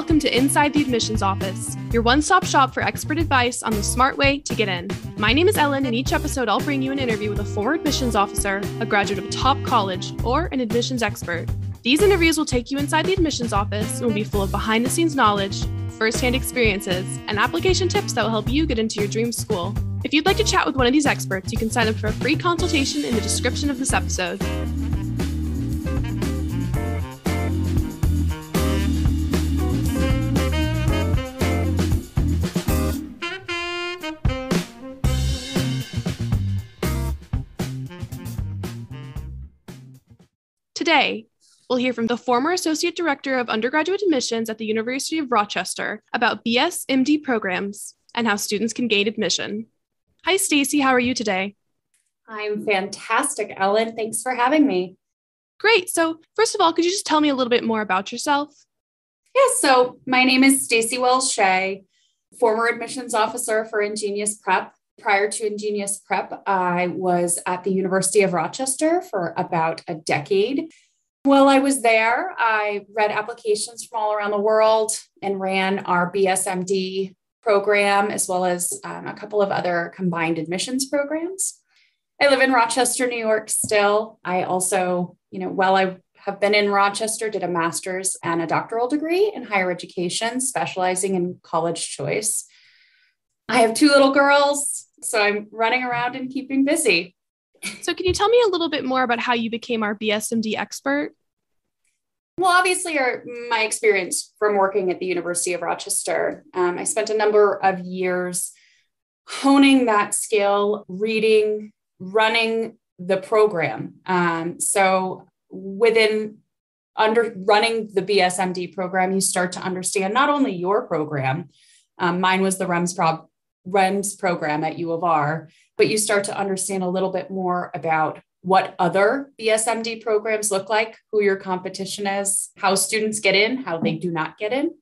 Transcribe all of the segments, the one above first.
welcome to Inside the Admissions Office, your one-stop shop for expert advice on the smart way to get in. My name is Ellen, and each episode I'll bring you an interview with a former admissions officer, a graduate of a top college, or an admissions expert. These interviews will take you inside the admissions office and will be full of behind-the-scenes knowledge, first-hand experiences, and application tips that will help you get into your dream school. If you'd like to chat with one of these experts, you can sign up for a free consultation in the description of this episode. Today, we'll hear from the former Associate Director of Undergraduate Admissions at the University of Rochester about BS-MD programs and how students can gain admission. Hi, Stacy. How are you today? I'm fantastic, Ellen. Thanks for having me. Great. So first of all, could you just tell me a little bit more about yourself? Yeah, so my name is Stacy Wells Shea, former admissions officer for Ingenious Prep. Prior to Ingenious Prep, I was at the University of Rochester for about a decade. While I was there, I read applications from all around the world and ran our BS-MD program, as well as a couple of other combined admissions programs. I live in Rochester, New York still. I also, while I have been in Rochester, did a master's and a doctoral degree in higher education, specializing in college choice. I have two little girls, so I'm running around and keeping busy. So can you tell me a little bit more about how you became our BS-MD expert? Well, obviously, my experience from working at the University of Rochester, I spent a number of years honing that skill, reading, running the program. So within running the BS-MD program, you start to understand not only your program, mine was the REMS program at U of R, but you start to understand a little bit more about what other BS-MD programs look like, who your competition is, how students get in, how they do not get in.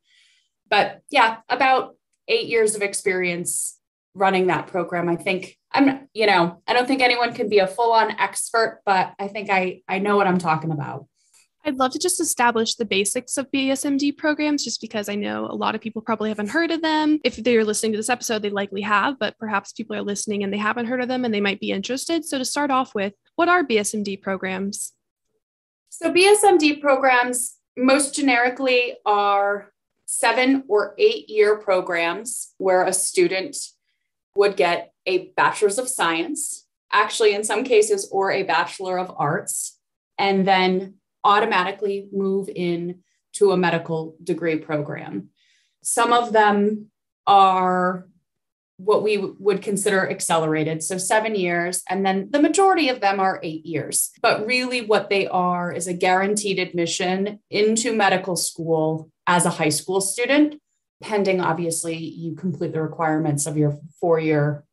But yeah, about 8 years of experience running that program. I think I don't think anyone can be a full-on expert, but I think I know what I'm talking about. I'd love to just establish the basics of BS-MD programs, just because I know a lot of people probably haven't heard of them. If they're listening to this episode, they likely have, but perhaps people are listening and they haven't heard of them and they might be interested. So to start off with, what are BS-MD programs? So BS-MD programs, most generically, are 7 or 8 year programs where a student would get a bachelor's of science, actually in some cases, or a bachelor of arts, and then automatically move in to a medical degree program. Some of them are what we would consider accelerated, so 7 years, and then the majority of them are 8 years. But really what they are is a guaranteed admission into medical school as a high school student, pending, obviously, you complete the requirements of your 4-year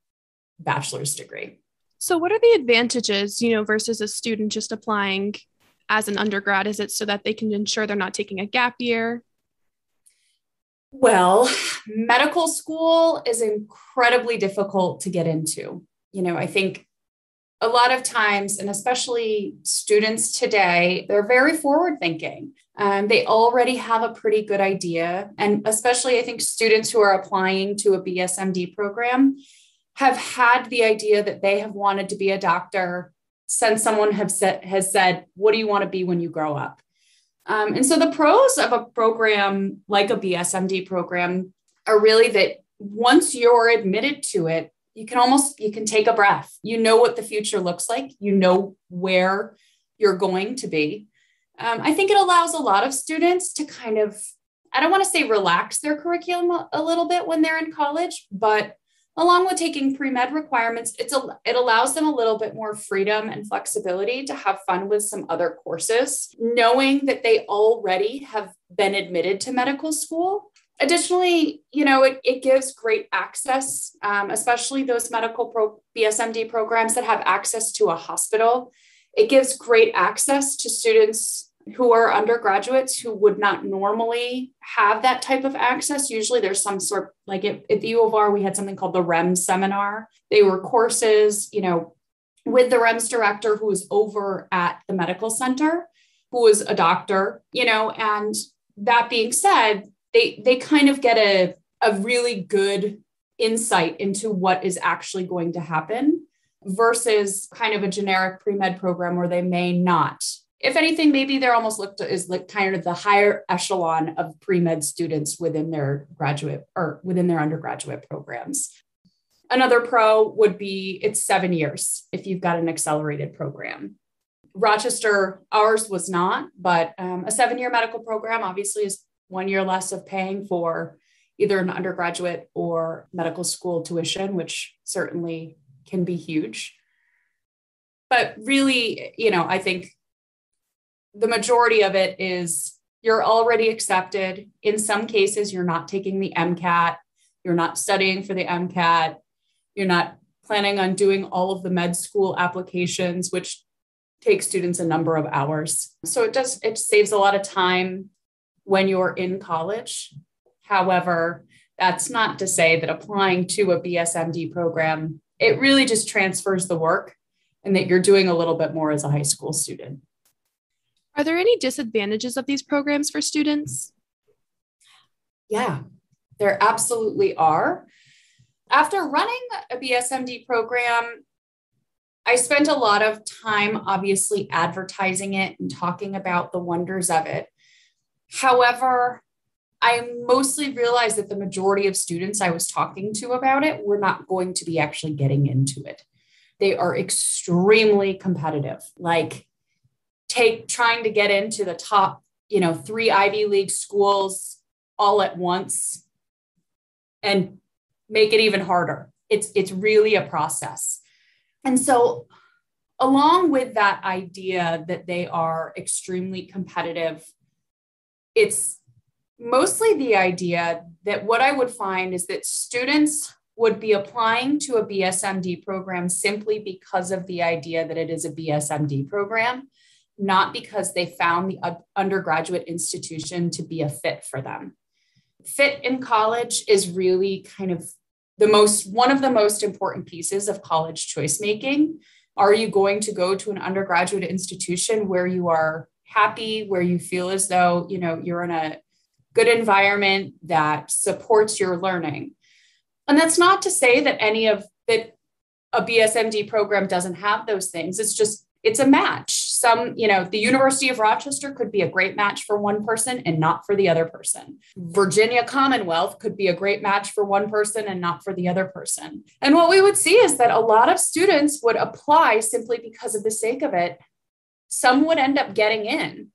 bachelor's degree. So what are the advantages, versus a student just applying as an undergrad? Is it so that they can ensure they're not taking a gap year? Well, medical school is incredibly difficult to get into. I think a lot of times, and especially students today, they're very forward thinking. They already have a pretty good idea. And especially, I think students who are applying to a BS-MD program have had the idea that they have wanted to be a doctor since someone has said, what do you want to be when you grow up? And so the pros of a program like a BS-MD program are really that once you're admitted to it, you can take a breath. You know what the future looks like. You know where you're going to be. I think it allows a lot of students to kind of, I don't want to say relax their curriculum a little bit when they're in college, but along with taking pre-med requirements, it allows them a little bit more freedom and flexibility to have fun with some other courses, knowing that they already have been admitted to medical school. Additionally, it gives great access, especially those medical BS-MD programs that have access to a hospital. It gives great access to students who are undergraduates who would not normally have that type of access. Usually there's some sort, like at the U of R, we had something called the REMS seminar. They were courses, with the REMS director who was over at the medical center, who was a doctor, and that being said, they kind of get a really good insight into what is actually going to happen versus kind of a generic pre-med program where they may not. If anything, maybe they're almost looked at as like kind of the higher echelon of pre-med students within their graduate or within their undergraduate programs. Another pro would be it's 7 years if you've got an accelerated program. Rochester, ours was not, but a 7-year medical program obviously is 1 year less of paying for either an undergraduate or medical school tuition, which certainly can be huge. But really, I think the majority of it is you're already accepted. In some cases, you're not taking the MCAT. You're not studying for the MCAT. You're not planning on doing all of the med school applications, which takes students a number of hours. So it saves a lot of time when you're in college. However, that's not to say that applying to a BSMD program, it really just transfers the work and that you're doing a little bit more as a high school student. Are there any disadvantages of these programs for students? Yeah, there absolutely are. After running a BSMD program, I spent a lot of time obviously advertising it and talking about the wonders of it. However, I mostly realized that the majority of students I was talking to about it were not going to be actually getting into it. They are extremely competitive, like trying to get into the top, 3 Ivy League schools all at once and make it even harder. It's really a process. And so along with that idea that they are extremely competitive, it's mostly the idea that what I would find is that students would be applying to a BSMD program simply because of the idea that it is a BSMD program, not because they found the undergraduate institution to be a fit for them. Fit in college is really kind of one of the most important pieces of college choice making. Are you going to go to an undergraduate institution where you are happy, where you feel as though, you're in a good environment that supports your learning? And that's not to say that that a BSMD program doesn't have those things. It's a match. The University of Rochester could be a great match for one person and not for the other person. Virginia Commonwealth could be a great match for one person and not for the other person. And what we would see is that a lot of students would apply simply because of the sake of it. Some would end up getting in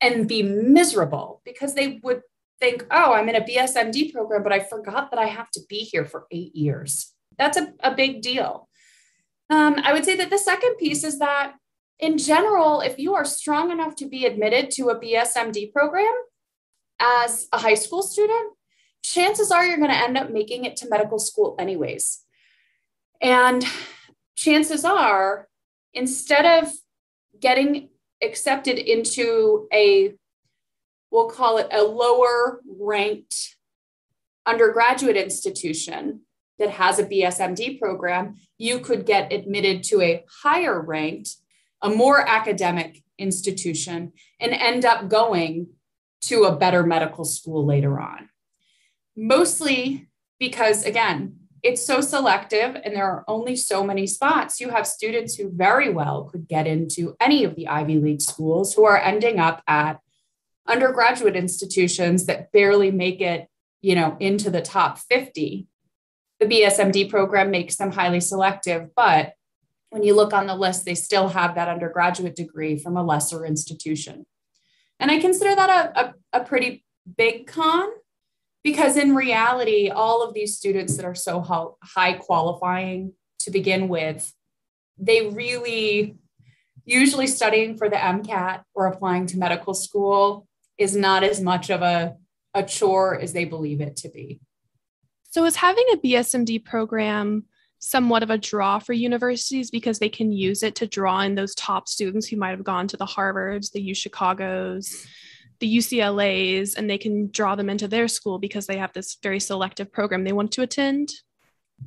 and be miserable because they would think, oh, I'm in a BSMD program, but I forgot that I have to be here for 8 years. That's a big deal. I would say that the second piece is that in general, if you are strong enough to be admitted to a BSMD program as a high school student, chances are you're going to end up making it to medical school anyways. And chances are, instead of getting accepted into we'll call it a lower ranked undergraduate institution that has a BSMD program, you could get admitted to a higher ranked, a more academic institution and end up going to a better medical school later on. Mostly because, again, it's so selective and there are only so many spots. You have students who very well could get into any of the Ivy League schools who are ending up at undergraduate institutions that barely make it, into the top 50. The BSMD program makes them highly selective, but when you look on the list, they still have that undergraduate degree from a lesser institution. And I consider that a pretty big con, because in reality, all of these students that are so high qualifying to begin with, they really, usually studying for the MCAT or applying to medical school is not as much of a chore as they believe it to be. So is having a BSMD program somewhat of a draw for universities because they can use it to draw in those top students who might have gone to the Harvards, the UChicagos, the UCLAs, and they can draw them into their school because they have this very selective program they want to attend?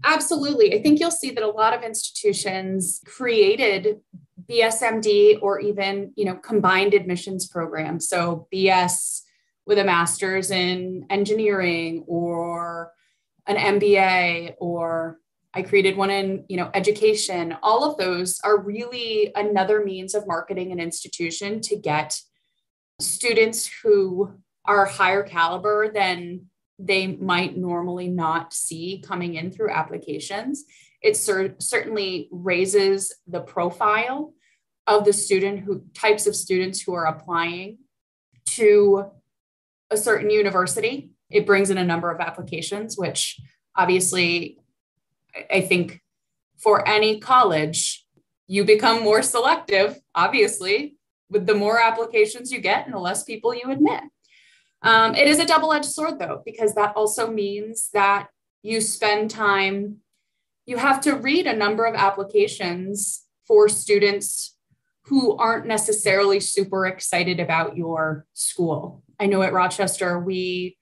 Absolutely. I think you'll see that a lot of institutions created BSMD or even, combined admissions programs. So BS with a master's in engineering or an MBA, or I created one in, education. All of those are really another means of marketing an institution to get students who are higher caliber than they might normally not see coming in through applications. It certainly raises the profile of the types of students who are applying to a certain university. It brings in a number of applications, which obviously I think for any college, you become more selective, obviously, with the more applications you get and the less people you admit. It is a double-edged sword, though, because that also means that you spend time, you have to read a number of applications for students who aren't necessarily super excited about your school. I know at Rochester, we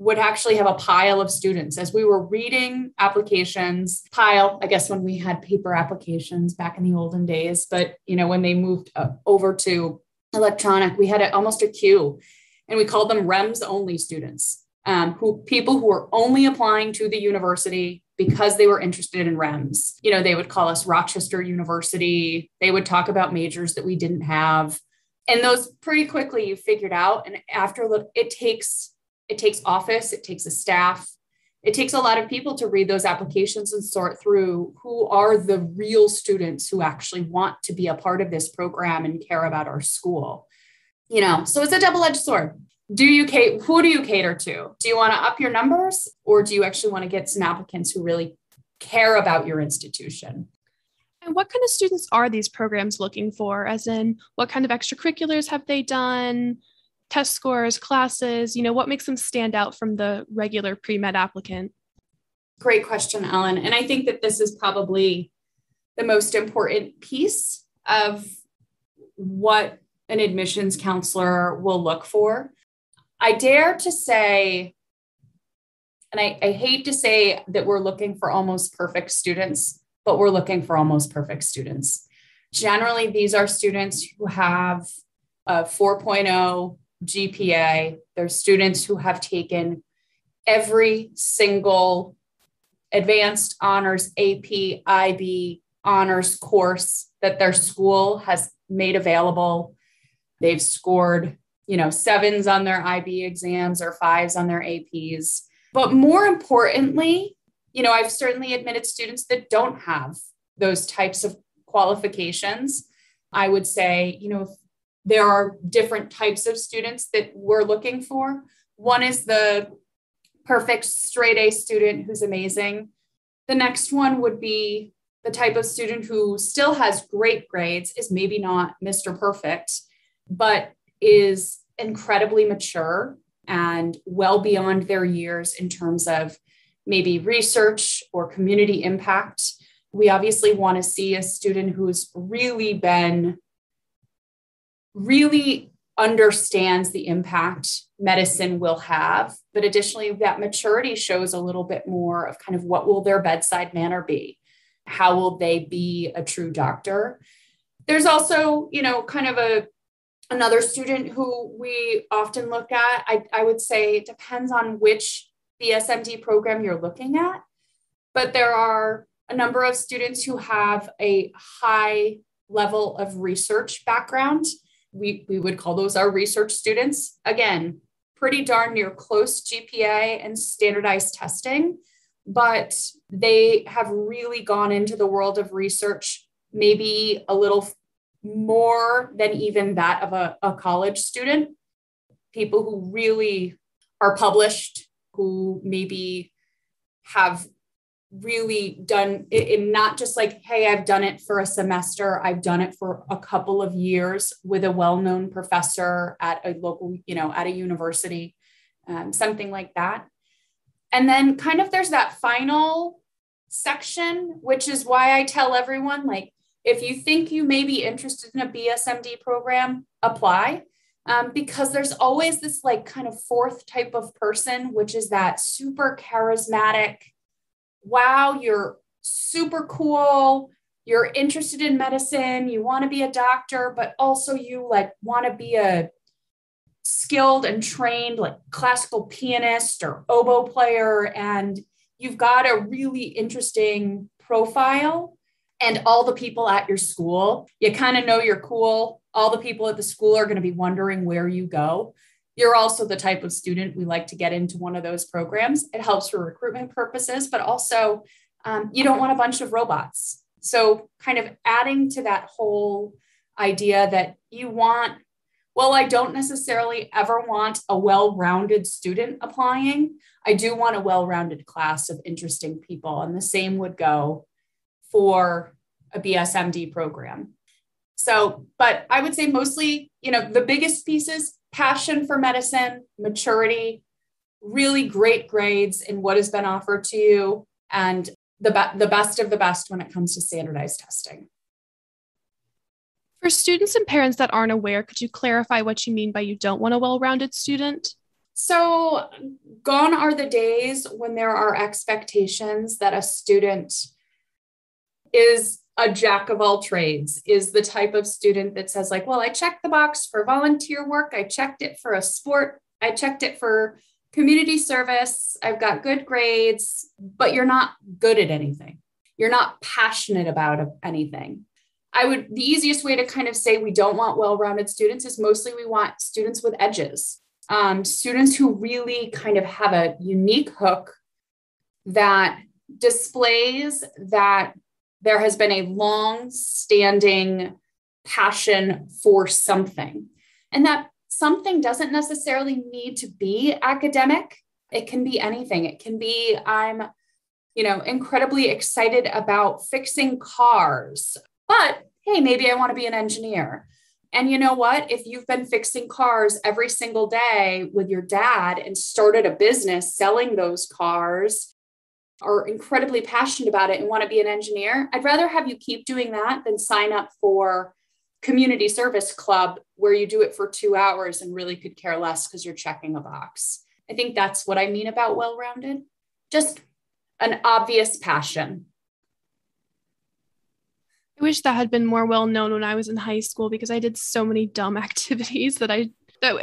would actually have a pile of students as we were reading applications. I guess when we had paper applications back in the olden days, but when they moved over to electronic, we had almost a queue, and we called them REMS only students, people who were only applying to the university because they were interested in REMS. They would call us Rochester University. They would talk about majors that we didn't have. And those pretty quickly you figured out. And after it takes office, it takes a staff, it takes a lot of people to read those applications and sort through who are the real students who actually want to be a part of this program and care about our school. So it's a double-edged sword. Who do you cater to? Do you want to up your numbers, or do you actually want to get some applicants who really care about your institution? And what kind of students are these programs looking for? As in, what kind of extracurriculars have they done? Test scores, classes, what makes them stand out from the regular pre-med applicant? Great question, Ellen. And I think that this is probably the most important piece of what an admissions counselor will look for. I dare to say, and I hate to say that we're looking for almost perfect students, but we're looking for almost perfect students. Generally, these are students who have a 4.0 GPA. They're students who have taken every single advanced honors, AP, IB honors course that their school has made available. They've scored, 7s on their IB exams or 5s on their APs. But more importantly, I've certainly admitted students that don't have those types of qualifications. I would say, there are different types of students that we're looking for. One is the perfect straight A student who's amazing. The next one would be the type of student who still has great grades, is maybe not Mr. Perfect, but is incredibly mature and well beyond their years in terms of maybe research or community impact. We obviously want to see a student who's really understands the impact medicine will have, but additionally that maturity shows a little bit more of kind of what will their bedside manner be? How will they be a true doctor? There's also, kind of another student who we often look at. I would say it depends on which BSMD program you're looking at, but there are a number of students who have a high level of research background. We would call those our research students. Again, pretty darn near close GPA and standardized testing, but they have really gone into the world of research, maybe a little more than even that of a college student. People who really are published, who maybe have really done it, not just like, hey, I've done it for a semester. I've done it for a couple of years with a well-known professor at a local, at a university, something like that. And then kind of there's that final section, which is why I tell everyone, like, if you think you may be interested in a BSMD program, apply. Because there's always this like kind of fourth type of person, which is that super charismatic, wow, you're super cool, you're interested in medicine, you want to be a doctor, but also you like want to be a skilled and trained like classical pianist or oboe player, and you've got a really interesting profile, and all the people at your school, you kind of know you're cool. All the people at the school are going to be wondering where you go. You're also the type of student we like to get into one of those programs. It helps for recruitment purposes, but also you don't want a bunch of robots. So kind of adding to that whole idea that you want, well, I don't necessarily ever want a well-rounded student applying. I do want a well-rounded class of interesting people. And the same would go for a BSMD program. So, but I would say mostly, the biggest pieces, passion for medicine, maturity, really great grades in what has been offered to you, and the best of the best when it comes to standardized testing. For students and parents that aren't aware, could you clarify what you mean by you don't want a well-rounded student? So gone are the days when there are expectations that a student is a jack of all trades, is the type of student that says like, well, I checked the box for volunteer work. I checked it for a sport. I checked it for community service. I've got good grades, but you're not good at anything. You're not passionate about anything. The easiest way to kind of say we don't want well-rounded students is mostly we want students with edges, students who really kind of have a unique hook that displays that there has been a long-standing passion for something. And that something doesn't necessarily need to be academic. It can be anything. It can be, I'm, incredibly excited about fixing cars, but hey, maybe I want to be an engineer. And you know what? If you've been fixing cars every single day with your dad and started a business selling those cars, are incredibly passionate about it and want to be an engineer, I'd rather have you keep doing that than sign up for community service club where you do it for 2 hours and really could care less because you're checking a box. I think that's what I mean about well-rounded. Just an obvious passion. I wish that had been more well known when I was in high school, because I did so many dumb activities that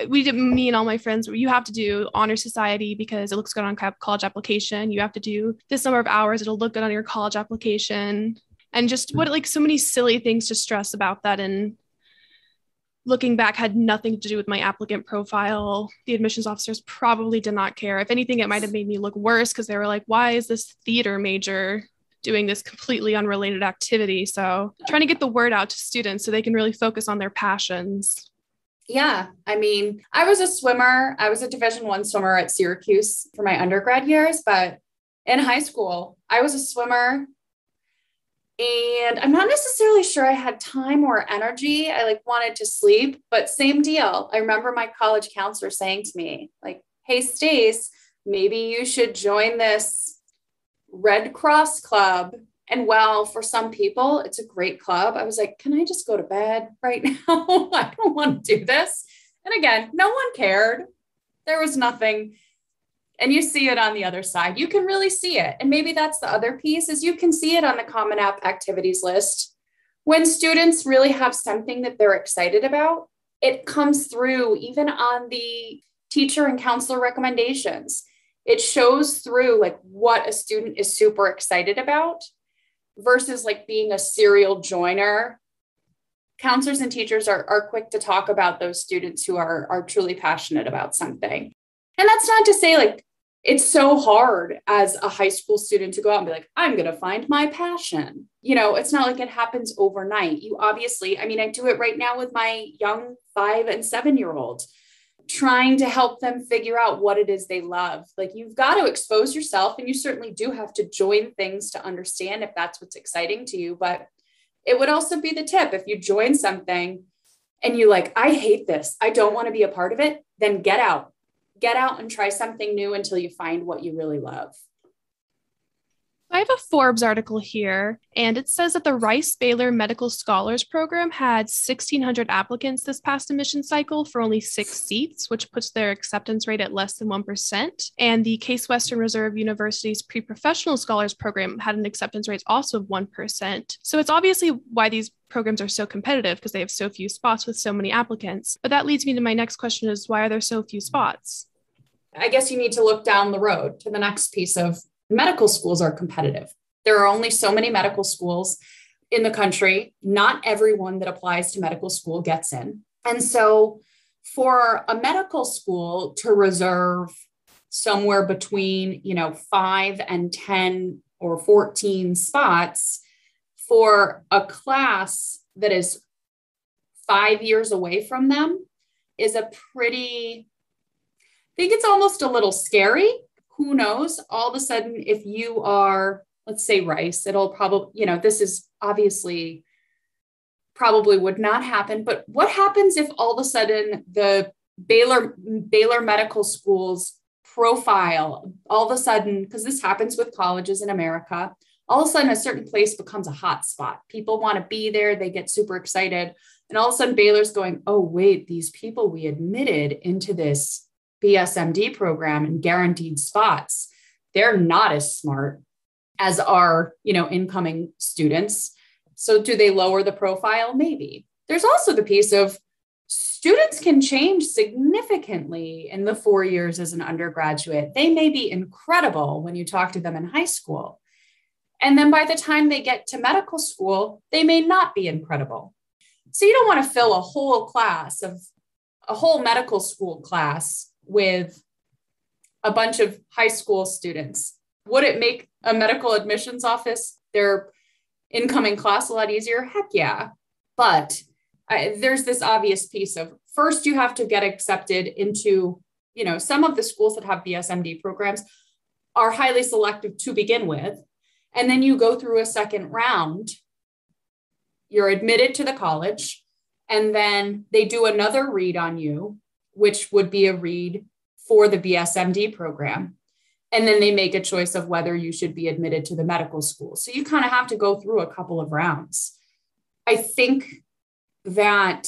we did, me and all my friends, where you have to do honor society because it looks good on college application. You have to do this number of hours. It'll look good on your college application. And just so many silly things to stress about that. And looking back, had nothing to do with my applicant profile. The admissions officers probably did not care. If anything, it might have made me look worse because they were like, why is this theater major doing this completely unrelated activity? So trying to get the word out to students so they can really focus on their passions. Yeah. I mean, I was a swimmer. I was a Division I swimmer at Syracuse for my undergrad years, but in high school, I was a swimmer and I'm not necessarily sure I had time or energy. I wanted to sleep, but same deal. I remember my college counselor saying to me hey, Stace, maybe you should join this Red Cross club. And while for some people, it's a great club, I was like, can I just go to bed right now? I don't want to do this. And again, no one cared. There was nothing. And you see it on the other side. You can really see it. And maybe that's the other piece, is you can see it on the Common App activities list. When students really have something that they're excited about, it comes through even on the teacher and counselor recommendations. It shows through what a student is super excited about versus being a serial joiner. Counselors and teachers are quick to talk about those students who are truly passionate about something. And that's not to say it's so hard as a high school student to go out and be like, I'm going to find my passion. It's not like it happens overnight. You obviously, I do it right now with my young 5 and 7-year-olds, trying to help them figure out what it is they love. You've got to expose yourself, and you certainly do have to join things to understand if that's what's exciting to you. But it would also be the tip, if you join something and you I hate this, I don't want to be a part of it, then get out and try something new until you find what you really love. I have a Forbes article here, and it says that the Rice Baylor Medical Scholars Program had 1,600 applicants this past admission cycle for only 6 seats, which puts their acceptance rate at less than 1%. And the Case Western Reserve University's Pre-Professional Scholars Program had an acceptance rate also of 1%. So it's obviously why these programs are so competitive, because they have so few spots with so many applicants. But that leads me to my next question is, why are there so few spots? I guess you need to look down the road to the next piece of medical schools are competitive. There are only so many medical schools in the country. Not everyone that applies to medical school gets in. And so for a medical school to reserve somewhere between, 5 and 10 or 14 spots for a class that is 5 years away from them is I think it's almost a little scary. Who knows? All of a sudden, if you are, let's say Rice, it'll probably, this is obviously probably would not happen. But what happens if all of a sudden the Baylor Medical School's profile, all of a sudden, because this happens with colleges in America, all of a sudden a certain place becomes a hot spot. People want to be there. They get super excited. And all of a sudden Baylor's going, oh, wait, these people we admitted into this BSMD program and guaranteed spots, they're not as smart as our, incoming students. So do they lower the profile? Maybe. There's also the piece of students can change significantly in the 4 years as an undergraduate. They may be incredible when you talk to them in high school. And then by the time they get to medical school, they may not be incredible. So you don't want to fill a whole medical school class with a bunch of high school students. Would it make a medical admissions office, their incoming class, a lot easier? Heck yeah. But there's this obvious piece of first you have to get accepted into, some of the schools that have BSMD programs are highly selective to begin with. And then you go through a second round, you're admitted to the college, and then they do another read on you, which would be a read for the BSMD program. And then they make a choice of whether you should be admitted to the medical school. So you kind of have to go through a couple of rounds. I think that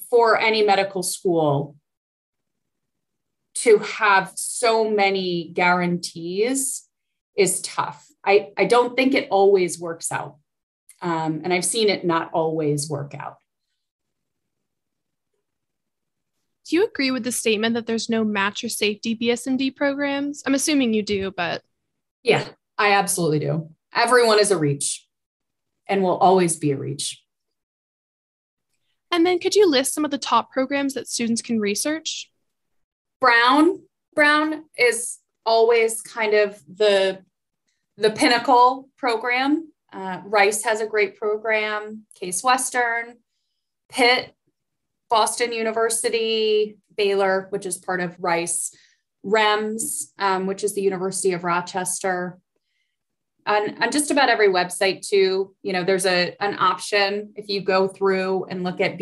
for any medical school to have so many guarantees is tough. I don't think it always works out. And I've seen it not always work out. Do you agree with the statement that there's no match or safety BSMD programs? I'm assuming you do, but. Yeah, I absolutely do. Everyone is a reach and will always be a reach. And then could you list some of the top programs that students can research? Brown is always kind of the pinnacle program. Rice has a great program, Case Western, Pitt, Boston University, Baylor, which is part of Rice, REMS, which is the University of Rochester. On just about every website too, there's an option. If you go through and look at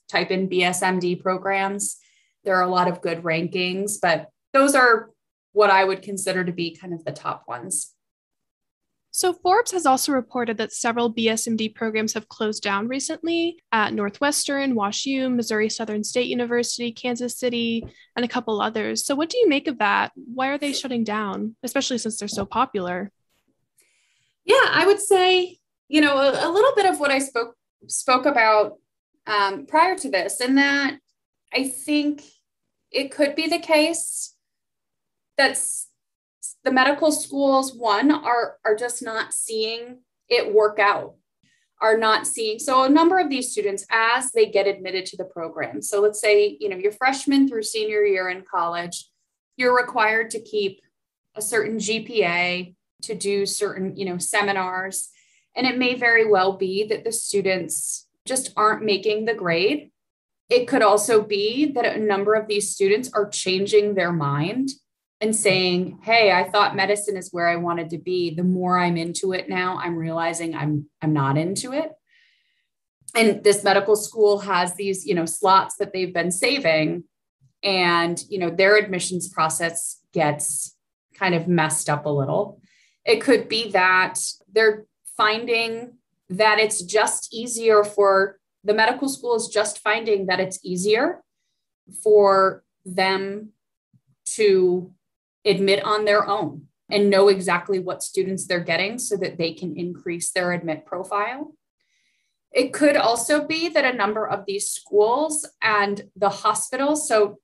type in BSMD programs, there are a lot of good rankings, but those are what I would consider to be kind of the top ones. So Forbes has also reported that several BSMD programs have closed down recently at Northwestern, WashU, Missouri Southern State University, Kansas City, and a couple others. So what do you make of that? Why are they shutting down, especially since they're so popular? Yeah, I would say, a little bit of what I spoke about prior to this, and that I think it could be the case that the medical schools, are just not seeing it work out, are not seeing. So a number of these students, as they get admitted to the program, so let's say, you're freshman through senior year in college, you're required to keep a certain GPA to do certain, seminars. And it may very well be that the students just aren't making the grade. It could also be that a number of these students are changing their mind and saying, hey, I thought medicine is where I wanted to be. The more I'm into it now, I'm realizing I'm not into it. And this medical school has these, slots that they've been saving, and, their admissions process gets kind of messed up a little. It could be that they're finding that it's just easier for the medical school is just finding that it's easier for them to admit on their own and know exactly what students they're getting so that they can increase their admit profile. It could also be that a number of these schools and the hospitals, so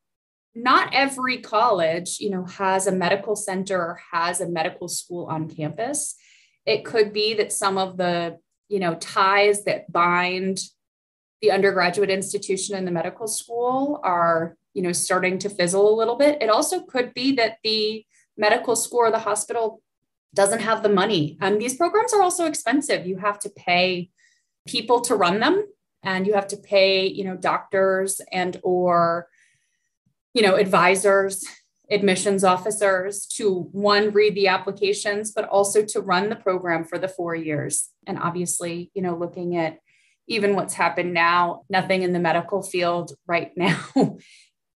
not every college, has a medical center or has a medical school on campus. It could be that some of the, ties that bind the undergraduate institution and the medical school are, starting to fizzle a little bit. It also could be that the medical school or the hospital doesn't have the money. These programs are also expensive. You have to pay people to run them, and you have to pay, doctors and or, advisors, admissions officers to read the applications, but also to run the program for the 4 years. And obviously, looking at even what's happened now, nothing in the medical field right now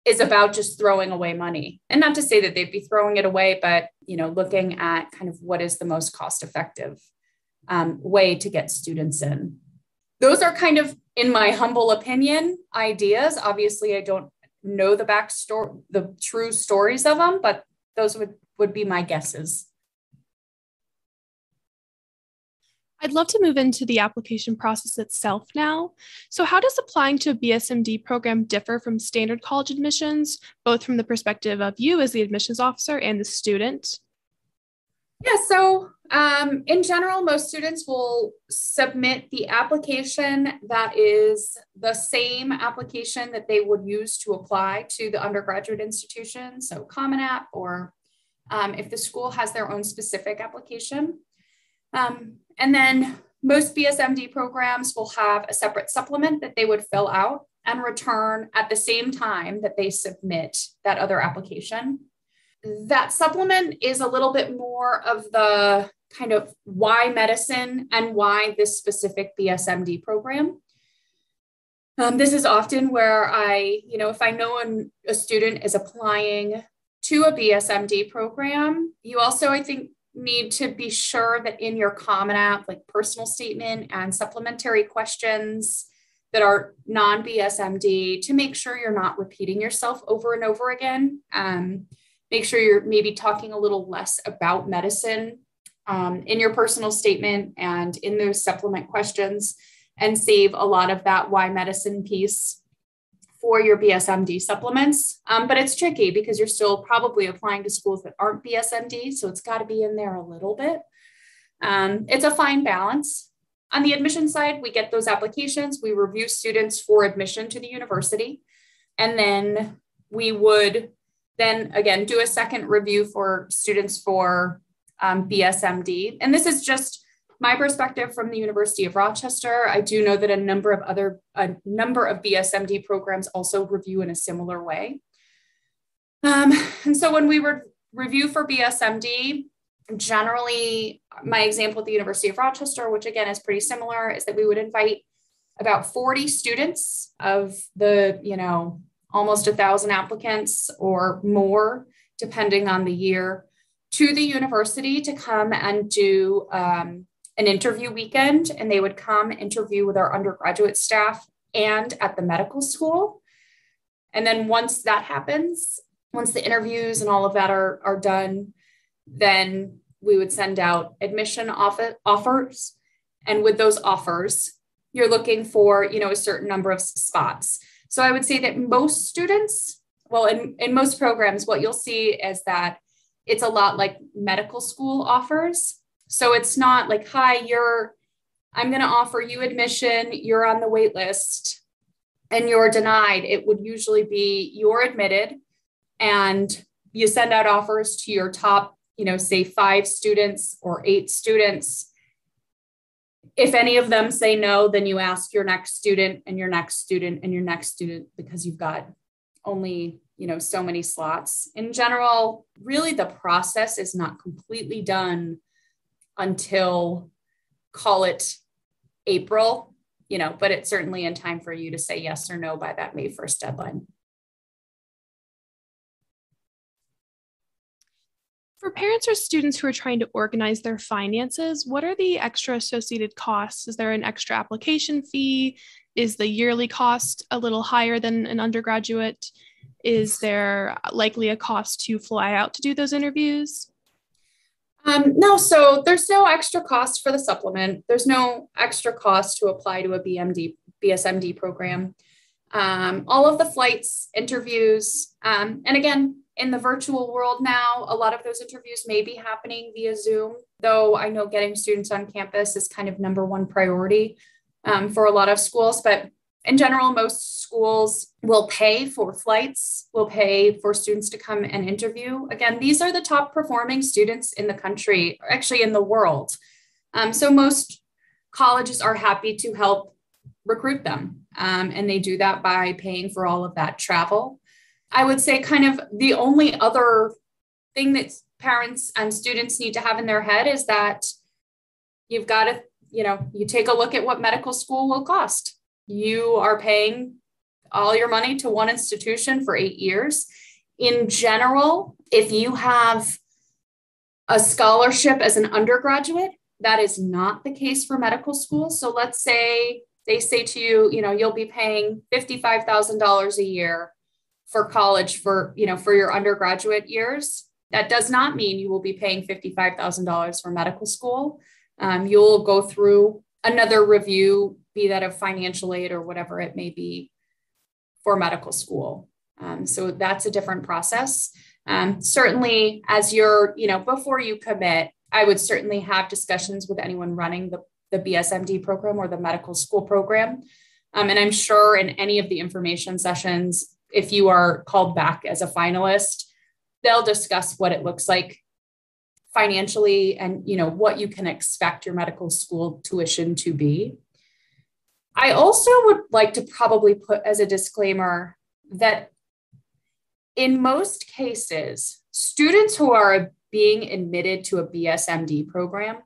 is about just throwing away money. And not to say that they'd be throwing it away, but, looking at kind of what is the most cost-effective way to get students in. Those are kind of, in my humble opinion, ideas. Obviously, I don't know the backstory, the true stories of them, but those would be my guesses. I'd love to move into the application process itself now. So how does applying to a BSMD program differ from standard college admissions, both from the perspective of you as the admissions officer and the student? Yeah, so in general, most students will submit the application that is the same application that they would use to apply to the undergraduate institution. So Common App, or if the school has their own specific application. And then most BSMD programs will have a separate supplement that they would fill out and return at the same time that they submit that other application. That supplement is a little bit more of the kind of why medicine and why this specific BSMD program. This is often where if I know a student is applying to a BSMD program, you also, I think, need to be sure that in your Common App, like personal statement and supplementary questions that are non-BSMD, to make sure you're not repeating yourself over and over again. Make sure you're maybe talking a little less about medicine in your personal statement and in those supplement questions, and save a lot of that why medicine piece for your BSMD supplements. But it's tricky because you're still probably applying to schools that aren't BSMD, so it's got to be in there a little bit. It's a fine balance. On the admission side, we get those applications, we review students for admission to the university, and then we would then again do a second review for students for BSMD. And this is just my perspective from the University of Rochester. I do know that a number of BSMD programs also review in a similar way. And so when we review for BSMD, generally my example at the University of Rochester, which again is pretty similar, is that we would invite about 40 students of the, almost 1,000 applicants or more, depending on the year, to the university to come and do an interview weekend. And they would come interview with our undergraduate staff and at the medical school. And then once that happens, once the interviews and all of that are done, then we would send out admission offers. And with those offers, you're looking for, a certain number of spots. So I would say that most students, in most programs, what you'll see is that it's a lot like medical school offers. So it's not like, hi, I'm going to offer you admission, you're on the wait list and you're denied. It would usually be you're admitted and you send out offers to your top, say 5 students or 8 students. If any of them say no, then you ask your next student and your next student and your next student, because you've got only, so many slots. In general, really the process is not completely done until, call it April, but it's certainly in time for you to say yes or no by that May 1st deadline. For parents or students who are trying to organize their finances, what are the extra associated costs? Is there an extra application fee? Is the yearly cost a little higher than an undergraduate? Is there likely a cost to fly out to do those interviews? No, so there's no extra cost for the supplement. There's no extra cost to apply to a BSMD program. All of the flights, interviews, and again, in the virtual world now, a lot of those interviews may be happening via Zoom, though I know getting students on campus is kind of number one priority for a lot of schools. But in general, most schools will pay for flights, will pay for students to come and interview. Again, these are the top performing students in the country, actually in the world. So most colleges are happy to help recruit them. And they do that by paying for all of that travel. I would say kind of the only other thing that parents and students need to have in their head is that you've got to, you take a look at what medical school will cost. You are paying all your money to one institution for 8 years. In general, if you have a scholarship as an undergraduate, that is not the case for medical school. So let's say they say to you, you'll be paying $55,000 a year for college for your undergraduate years. That does not mean you will be paying $55,000 for medical school. You'll go through another review, be that of financial aid or whatever it may be for medical school. So that's a different process. Certainly as you're, before you commit, I would certainly have discussions with anyone running the BSMD program or the medical school program. And I'm sure in any of the information sessions, if you are called back as a finalist, they'll discuss what it looks like financially and, what you can expect your medical school tuition to be. I also would like to probably put as a disclaimer that in most cases, students who are being admitted to a BSMD program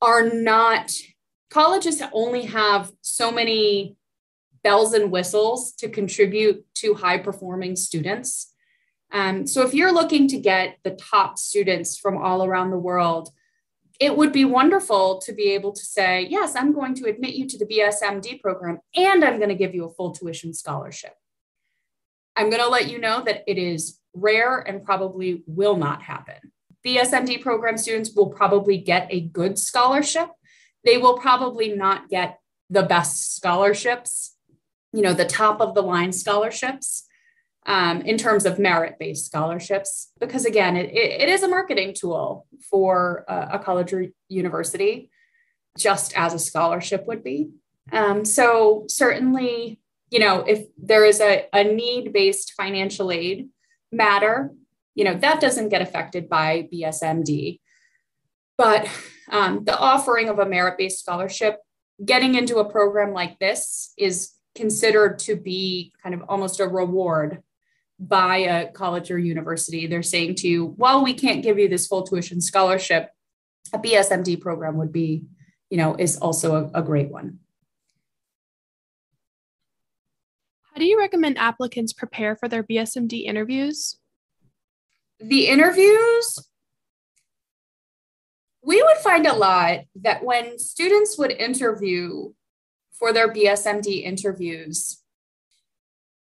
are not, colleges only have so many bells and whistles to contribute to high performing students. So if you're looking to get the top students from all around the world, it would be wonderful to be able to say, yes, I'm going to admit you to the BSMD program and I'm going to give you a full tuition scholarship. I'm going to let you know that it is rare and probably will not happen. BSMD program students will probably get a good scholarship. They will probably not get the best scholarships, the top of the line scholarships in terms of merit-based scholarships, because again, it is a marketing tool for a college or university, just as a scholarship would be. So certainly, if there is a need-based financial aid matter, that doesn't get affected by BSMD. But the offering of a merit-based scholarship, getting into a program like this is considered to be kind of almost a reward by a college or university. They're saying to you, well, we can't give you this full tuition scholarship. A BSMD program would be, is also a great one. How do you recommend applicants prepare for their BSMD interviews? The interviews, we would find a lot that when students would interview for their BSMD interviews,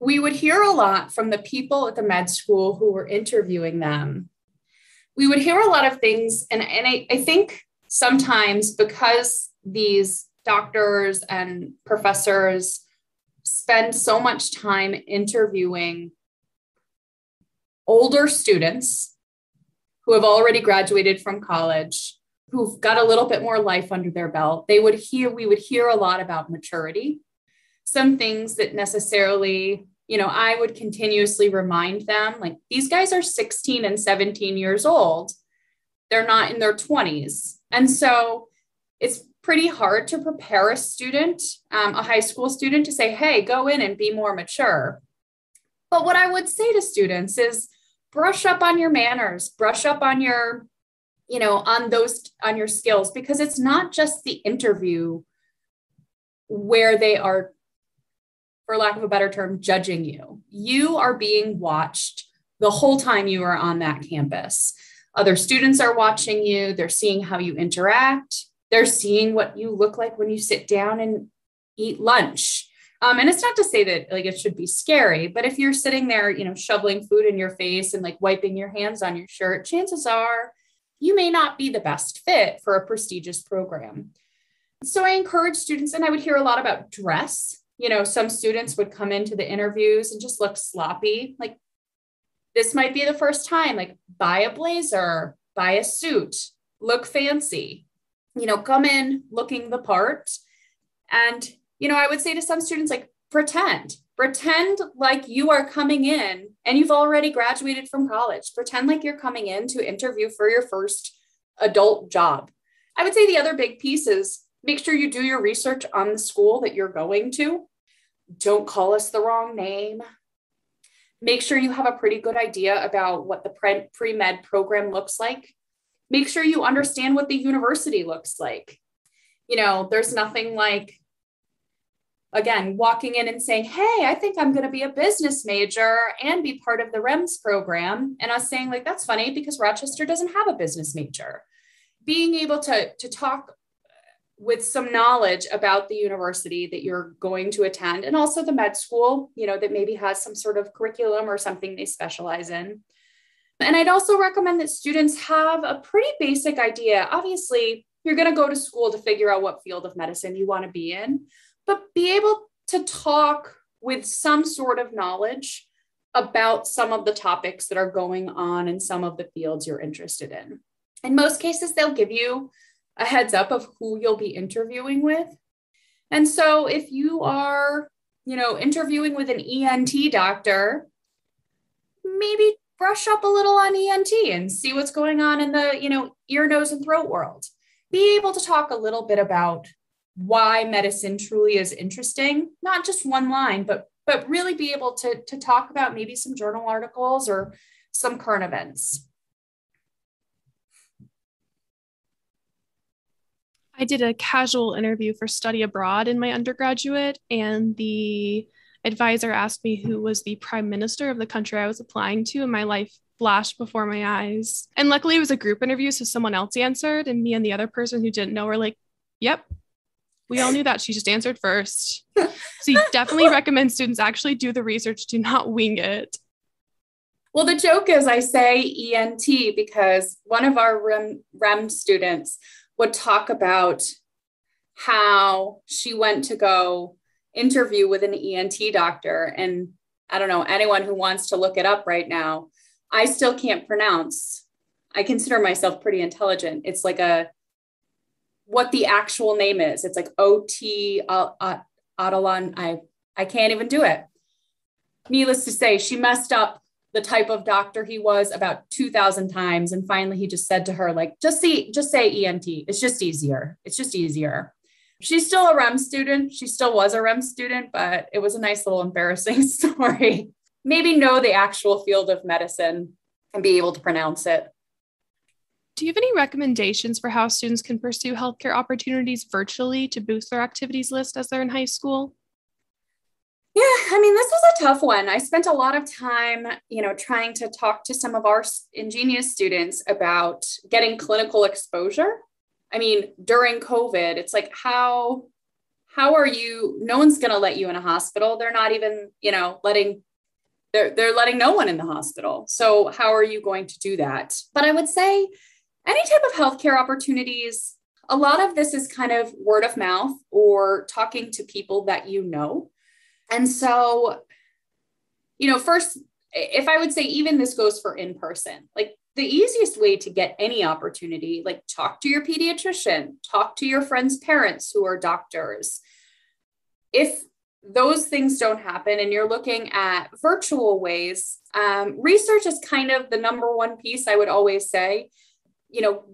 we would hear a lot from the people at the med school who were interviewing them. We would hear a lot of things, and I think sometimes because these doctors and professors spend so much time interviewing older students who have already graduated from college, who've got a little bit more life under their belt, we would hear a lot about maturity, some things that necessarily, I would continuously remind them, like, these guys are 16 and 17 years old. They're not in their 20s. And so it's pretty hard to prepare a student, a high school student, to say, hey, go in and be more mature. But what I would say to students is brush up on your manners, brush up on your, on your skills, because it's not just the interview where they are, for lack of a better term, judging you. You are being watched the whole time you are on that campus. Other students are watching you. They're seeing how you interact. They're seeing what you look like when you sit down and eat lunch. And it's not to say that like it should be scary, but if you're sitting there, shoveling food in your face and like wiping your hands on your shirt, chances are you may not be the best fit for a prestigious program. So I encourage students, and I would hear a lot about dress. Some students would come into the interviews and just look sloppy. Like, this might be the first time, like buy a blazer, buy a suit, look fancy, come in looking the part. And, I would say to some students, like, pretend like you are coming in and you've already graduated from college. Pretend like you're coming in to interview for your first adult job. I would say the other big piece is make sure you do your research on the school that you're going to. Don't call us the wrong name. Make sure you have a pretty good idea about what the pre-med program looks like. Make sure you understand what the university looks like. There's nothing like, again, walking in and saying, hey, I think I'm going to be a business major and be part of the REMS program. And us saying, like, that's funny because Rochester doesn't have a business major. Being able to talk with some knowledge about the university that you're going to attend, and also the med school, that maybe has some sort of curriculum or something they specialize in. And I'd also recommend that students have a pretty basic idea. Obviously, you're going to go to school to figure out what field of medicine you want to be in, but be able to talk with some sort of knowledge about some of the topics that are going on in some of the fields you're interested in. In most cases, they'll give you a heads up of who you'll be interviewing with. And so if you are, interviewing with an ENT doctor, maybe brush up a little on ENT and see what's going on in the, ear, nose, and throat world. Be able to talk a little bit about why medicine truly is interesting, not just one line, but really be able to talk about maybe some journal articles or some current events. I did a casual interview for study abroad in my undergraduate, and the advisor asked me who was the prime minister of the country I was applying to, and my life flashed before my eyes. And luckily it was a group interview, so someone else answered, and me and the other person who didn't know were like, yep, we all knew that. She just answered first. So you definitely recommend students actually do the research, do not wing it. Well, the joke is I say ENT because one of our REM students would talk about how she went to go interview with an ENT doctor. And I don't know, anyone who wants to look it up right now, I still can't pronounce. I consider myself pretty intelligent. It's like what the actual name is. It's like OT Adelan. I can't even do it. Needless to say, she messed up the type of doctor he was about 2,000 times. And finally, he just said to her, like, just say ENT. It's just easier. It's just easier. She's still a REM student. She still was a REM student, but it was a nice little embarrassing story. Maybe know the actual field of medicine and be able to pronounce it. Do you have any recommendations for how students can pursue healthcare opportunities virtually to boost their activities list as they're in high school? Yeah, this was a tough one. I spent a lot of time, trying to talk to some of our Ingenious students about getting clinical exposure. During COVID, it's like, how are you, no one's going to let you in a hospital. They're not even, they're letting no one in the hospital. So how are you going to do that? But I would say any type of healthcare opportunities, a lot of this is kind of word of mouth or talking to people that you know. And so, first, if I would say even this goes for in person, like the easiest way to get any opportunity, like talk to your pediatrician, talk to your friends' parents who are doctors. If those things don't happen and you're looking at virtual ways, research is kind of the number one piece I would always say.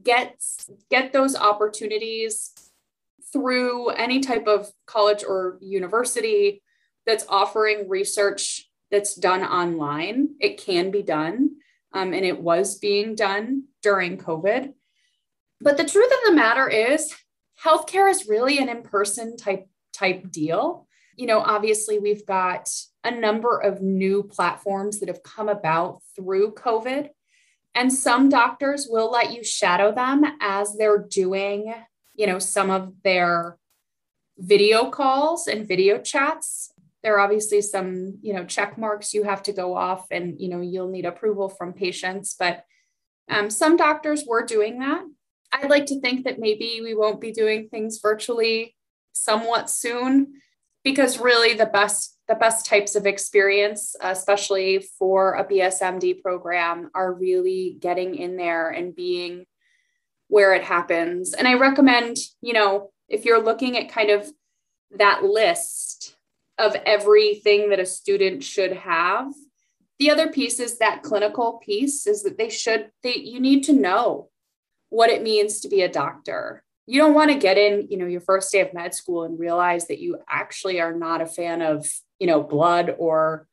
Get those opportunities through any type of college or university that's offering research that's done online. It can be done, and it was being done during COVID. But the truth of the matter is, healthcare is really an in-person type deal. Obviously, we've got a number of new platforms that have come about through COVID And some doctors will let you shadow them as they're doing, some of their video calls and video chats. There are obviously some, check marks you have to go off and, you'll need approval from patients, but some doctors were doing that. I'd like to think that maybe we won't be doing things virtually somewhat soon, because really the best types of experience, especially for a BSMD program, are really getting in there and being where it happens. And I recommend, if you're looking at kind of that list of everything that a student should have, the other piece is that clinical piece is that you need to know what it means to be a doctor. You don't want to get in, your first day of med school and realize that you actually are not a fan of, blood or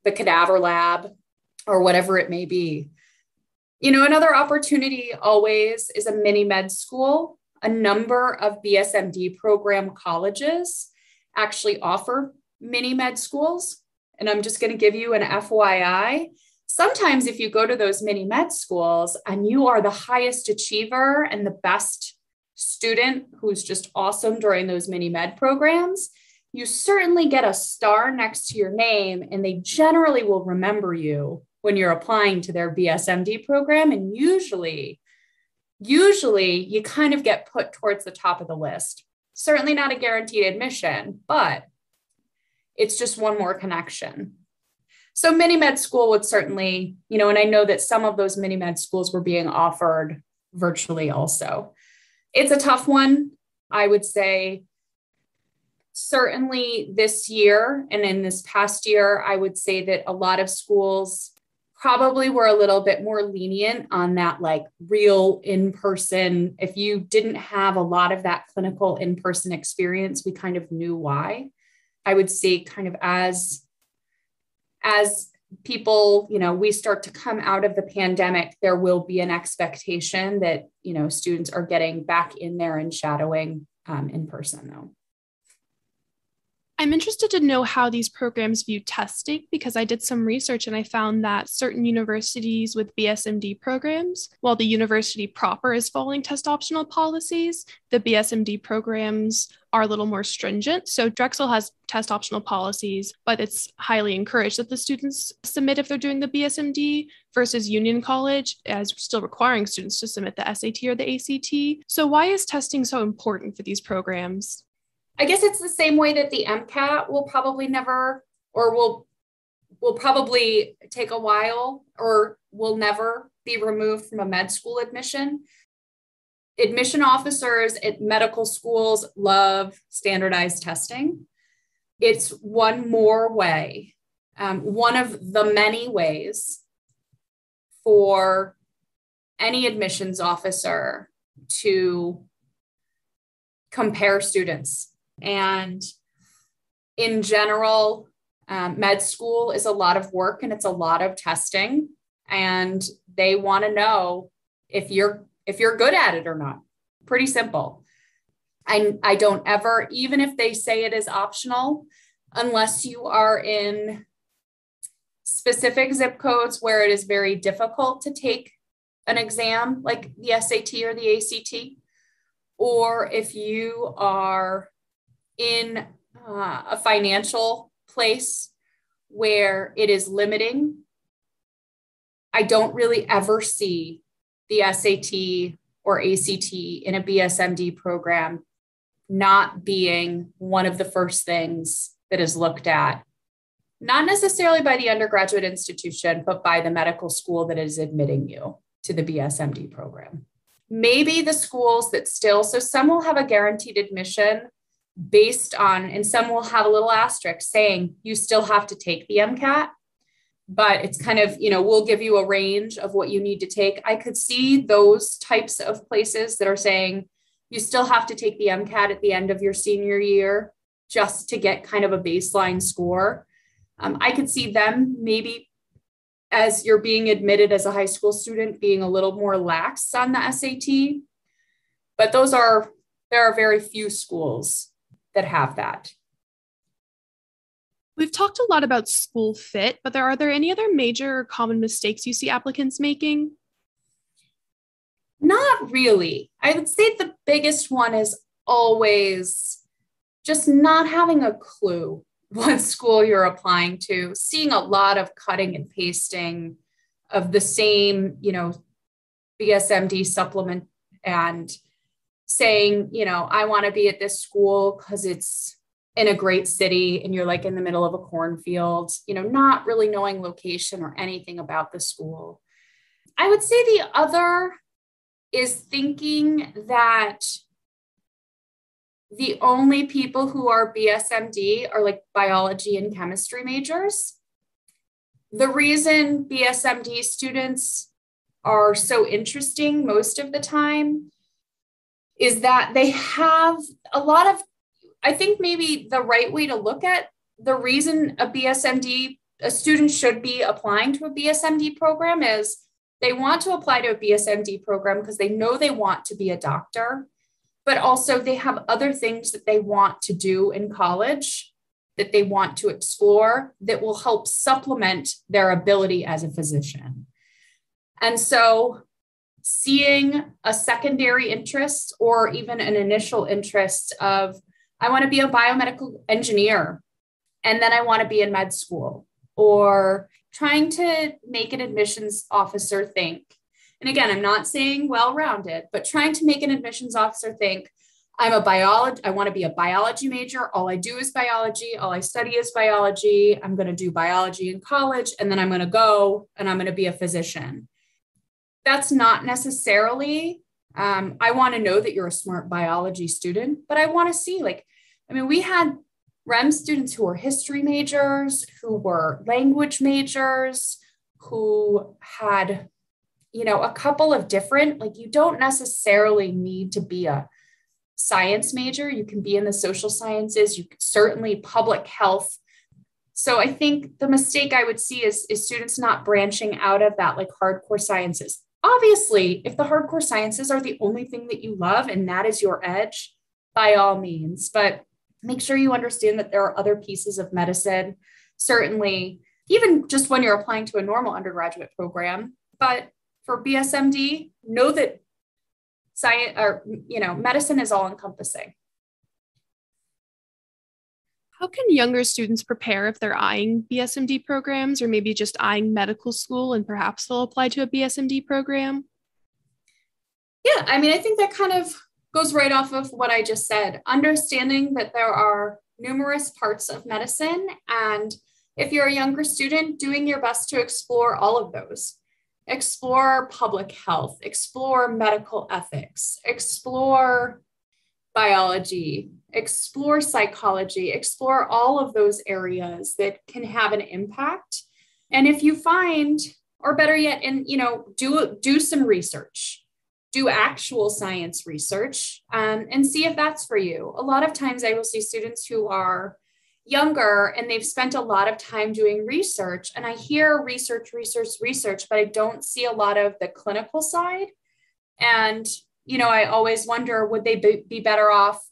the cadaver lab or whatever it may be. Another opportunity always is a mini med school. A number of BSMD program colleges actually offer mini med schools. And I'm just going to give you an FYI. Sometimes if you go to those mini med schools and you are the highest achiever and the best student who's just awesome during those mini med programs, you certainly get a star next to your name, and they generally will remember you when you're applying to their BSMD program. And usually you kind of get put towards the top of the list. Certainly not a guaranteed admission, but it's just one more connection. So mini med school would certainly, and I know that some of those mini med schools were being offered virtually also. It's a tough one. I would say certainly this year and in this past year, I would say that a lot of schools probably were a little bit more lenient on that, like real in-person. If you didn't have a lot of that clinical in-person experience, we kind of knew why. I would say kind of as people, we start to come out of the pandemic, there will be an expectation that, students are getting back in there and shadowing in person though. I'm interested to know how these programs view testing, because I did some research and I found that certain universities with BSMD programs, while the university proper is following test optional policies, the BSMD programs are a little more stringent. So Drexel has test optional policies, but it's highly encouraged that the students submit if they're doing the BSMD, versus Union College as still requiring students to submit the SAT or the ACT. So why is testing so important for these programs? I guess it's the same way that the MCAT will probably never, or will probably take a while, or will never be removed from a med school admission. Admission officers at medical schools love standardized testing. It's one more way, one of the many ways for any admissions officer to compare students. And in general, med school is a lot of work and it's a lot of testing, and they want to know if you're good at it or not. Pretty simple. I don't ever, even if they say it is optional, unless you are in specific zip codes where it is very difficult to take an exam like the SAT or the ACT, or if you are in a financial place where it is limiting, I don't really ever see the SAT or ACT in a BSMD program not being one of the first things that is looked at, not necessarily by the undergraduate institution, but by the medical school that is admitting you to the BSMD program. Maybe the schools that still, so some will have a guaranteed admission based on, and some will have a little asterisk saying you still have to take the MCAT, but it's kind of, we'll give you a range of what you need to take. I could see those types of places that are saying you still have to take the MCAT at the end of your senior year just to get kind of a baseline score. I could see them maybe, as you're being admitted as a high school student, being a little more lax on the SAT, but there are very few schools that have that. We've talked a lot about school fit, but are there any other major or common mistakes you see applicants making? Not really. I would say the biggest one is always just not having a clue what school you're applying to, seeing a lot of cutting and pasting of the same, BSMD supplement and saying, I want to be at this school because it's in a great city and you're like in the middle of a cornfield, not really knowing location or anything about the school. I would say the other is thinking that the only people who are BSMD are like biology and chemistry majors. The reason BSMD students are so interesting most of the time is that they have a lot of, I think maybe the right way to look at the reason a student should be applying to a BSMD program is they want to apply to a BSMD program because they know they want to be a doctor, but also they have other things that they want to do in college that they want to explore that will help supplement their ability as a physician. And so seeing a secondary interest or even an initial interest of, I want to be a biomedical engineer, and then I want to be in med school, or trying to make an admissions officer think. And again, I'm not saying well-rounded, but trying to make an admissions officer think, I want to be a biology major. All I do is biology. All I study is biology. I'm going to do biology in college, and then I'm going to go and I'm going to be a physician. That's not necessarily, I want to know that you're a smart biology student, but I want to see, we had REM students who were history majors, who were language majors, who had, a couple of different, you don't necessarily need to be a science major. You can be in the social sciences, certainly public health. So I think the mistake I would see is students not branching out of that hardcore sciences. Obviously, if the hardcore sciences are the only thing that you love and that is your edge, by all means, but make sure you understand that there are other pieces of medicine, certainly, even just when you're applying to a normal undergraduate program. But for BSMD, know that science or, medicine is all encompassing. How can younger students prepare if they're eyeing BSMD programs or maybe just eyeing medical school and perhaps they'll apply to a BSMD program? Yeah, I think that kind of goes right off of what I just said, understanding that there are numerous parts of medicine. And if you're a younger student, doing your best to explore all of those. Explore public health, explore medical ethics, explore biology, explore psychology, explore all of those areas that can have an impact. And if you find, or better yet, do some research, do actual science research, and see if that's for you. A lot of times I will see students who are younger and they've spent a lot of time doing research, and I hear research, but I don't see a lot of the clinical side. And I always wonder, would they be better off,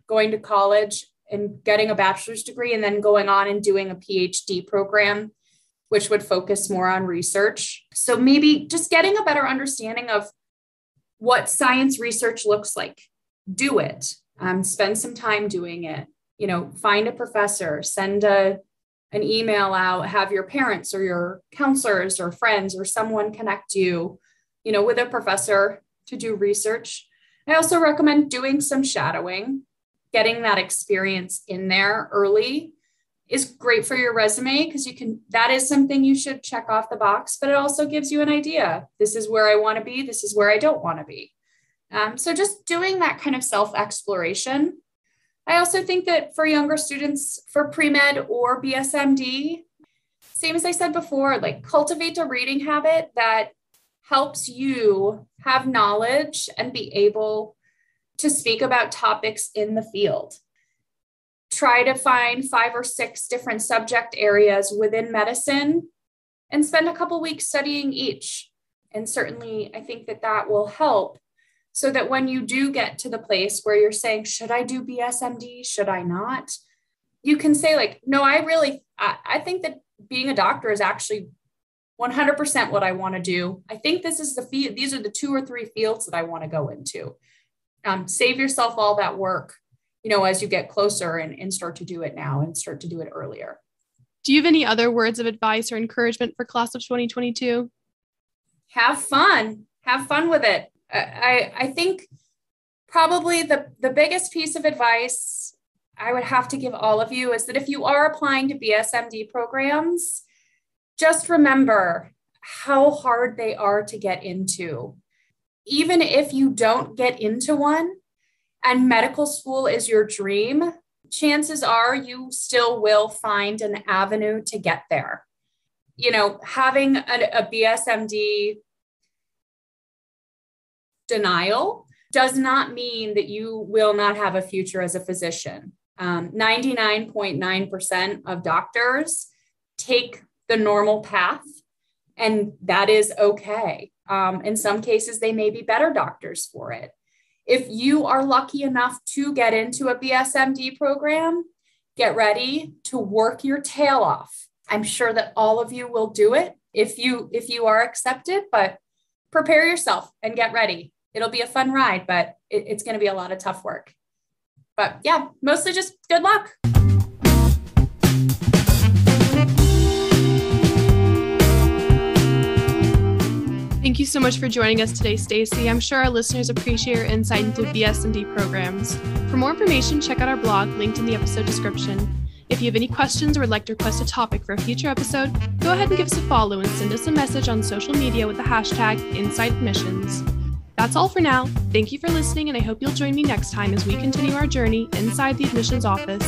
going to college and getting a bachelor's degree and then going on and doing a PhD program, which would focus more on research. So maybe just getting a better understanding of what science research looks like. Do it. Spend some time doing it. Find a professor, send an email out, have your parents or your counselors or friends or someone connect you, with a professor to do research. I also recommend doing some shadowing. Getting that experience in there early is great for your resume because that is something you should check off the box, but it also gives you an idea. This is where I want to be. This is where I don't want to be. So just doing that kind of self-exploration. I also think that for younger students, for pre-med or BSMD, same as I said before, cultivate a reading habit that helps you have knowledge and be able to speak about topics in the field. Try to find 5 or 6 different subject areas within medicine and spend a couple weeks studying each. And certainly I think that will help so that when you do get to the place where you're saying, should I do BSMD? Should I not? you can say like, no, I think that being a doctor is actually 100% what I want to do. I think this is these are the 2 or 3 fields that I want to go into. Save yourself all that work, as you get closer and start to do it now and start to do it earlier. Do you have any other words of advice or encouragement for class of 2022? Have fun. Have fun with it. I think probably the biggest piece of advice I would have to give all of you is that if you are applying to BSMD programs, just remember how hard they are to get into. Even if you don't get into one and medical school is your dream, chances are you still will find an avenue to get there. Having a BSMD denial does not mean that you will not have a future as a physician. 99.9% of doctors take the normal path, and that is okay. In some cases, they may be better doctors for it. If you are lucky enough to get into a BSMD program, get ready to work your tail off. I'm sure that all of you will do it if you are accepted, but prepare yourself and get ready. It'll be a fun ride, but it's going to be a lot of tough work. But yeah, mostly just good luck. Thank you so much for joining us today, Stacy. I'm sure our listeners appreciate your insight into BSMD programs. For more information, check out our blog linked in the episode description. If you have any questions or would like to request a topic for a future episode, go ahead and give us a follow and send us a message on social media with the hashtag InsideAdmissions. That's all for now. Thank you for listening, and I hope you'll join me next time as we continue our journey inside the admissions office.